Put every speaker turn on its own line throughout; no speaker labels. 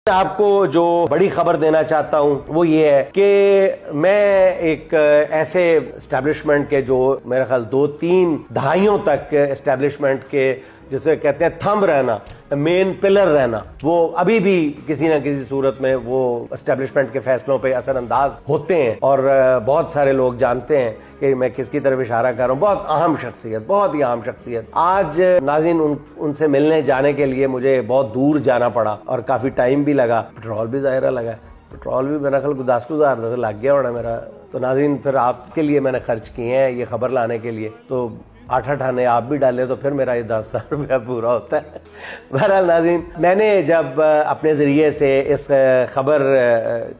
आपको जो बड़ी खबर देना चाहता हूं वो ये है कि मैं एक ऐसे एस्टेब्लिशमेंट के जो मेरे ख्याल 2-3 दहाइयों तक एस्टेब्लिशमेंट के जिसे कहते हैं थंब रहना, मेन पिलर रहना, वो अभी भी किसी ना किसी सूरत में वो एस्टेब्लिशमेंट के फैसलों पे असरअंदाज होते हैं। और बहुत सारे लोग जानते हैं कि मैं किसकी तरफ इशारा कर रहा हूँ। बहुत अहम शख्सियत, बहुत ही अहम शख्सियत। आज नाज़रीन उनसे मिलने जाने के लिए मुझे बहुत दूर जाना पड़ा और काफ़ी टाइम भी लगा, पेट्रोल भी ज़ाहिर लगा। पेट्रोल भी मेरा ख्याल गुदासगुजार लग गया होना मेरा। तो नाज़रीन फिर आपके लिए मैंने खर्च किए हैं ये खबर लाने के लिए, तो 8 आने आप भी डाले तो फिर मेरा ये 10,000 रुपया पूरा होता है। बहरहाल नाज़रीन, मैंने जब अपने ज़रिए से इस खबर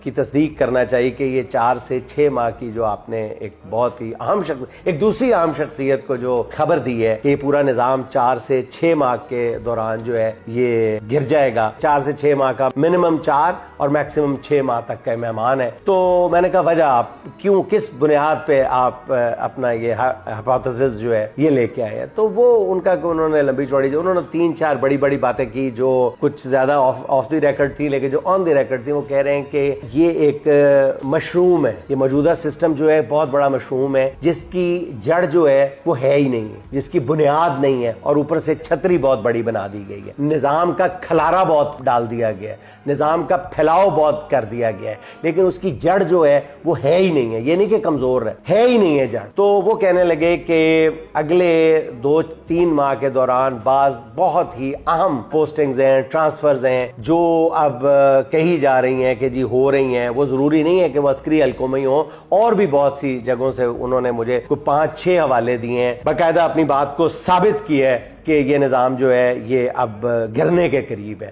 की तस्दीक करना चाहिए कि ये 4 से 6 माह की जो आपने एक बहुत ही अहम एक दूसरी अहम शख्सियत को जो खबर दी है कि पूरा निज़ाम 4 से 6 माह के दौरान जो है ये गिर जाएगा, 4 से 6 माह का मिनिमम 4 और मैक्सिमम 6 माह तक का मेहमान है। तो मैंने कहा वजह आप क्यों, किस बुनियाद पे आप अपना ये हाइपोथेसिस जो है ये लेके आए हैं। तो वो उन्होंने लंबी चौड़ी जो उन्होंने 3-4 बड़ी बड़ी बातें की जो कुछ ज्यादा ऑफ द रिकॉर्ड थी, लेकिन जो ऑन द रिकॉर्ड थी वो कह रहे हैं कि ये एक मशरूम है, ये मौजूदा सिस्टम जो है बहुत बड़ा मशरूम है जिसकी जड़ जो है वो है ही नहीं है, जिसकी बुनियाद नहीं है और ऊपर से छतरी बहुत बड़ी बना दी गई है। निजाम का खलारा बहुत डाल दिया गया है, निजाम का फैलाव बहुत कर दिया गया है, लेकिन उसकी जड़ जो है वो है ही नहीं है। ये नहीं कि कमजोर है ही नहीं है जड़। तो वो कहने लगे कि अगले 2-3 माह के दौरान बाज बहुत ही अहम पोस्टिंग्स हैं, ट्रांसफर्स हैं जो अब कही जा रही हैं कि जी हो रही हैं। वो जरूरी नहीं है कि वो अस्करी हल्कों में ही हो, और भी बहुत सी जगहों से उन्होंने मुझे कोई 5-6 हवाले दिए हैं, बाकायदा अपनी बात को साबित की है कि ये निज़ाम जो है ये अब गिरने के करीब है।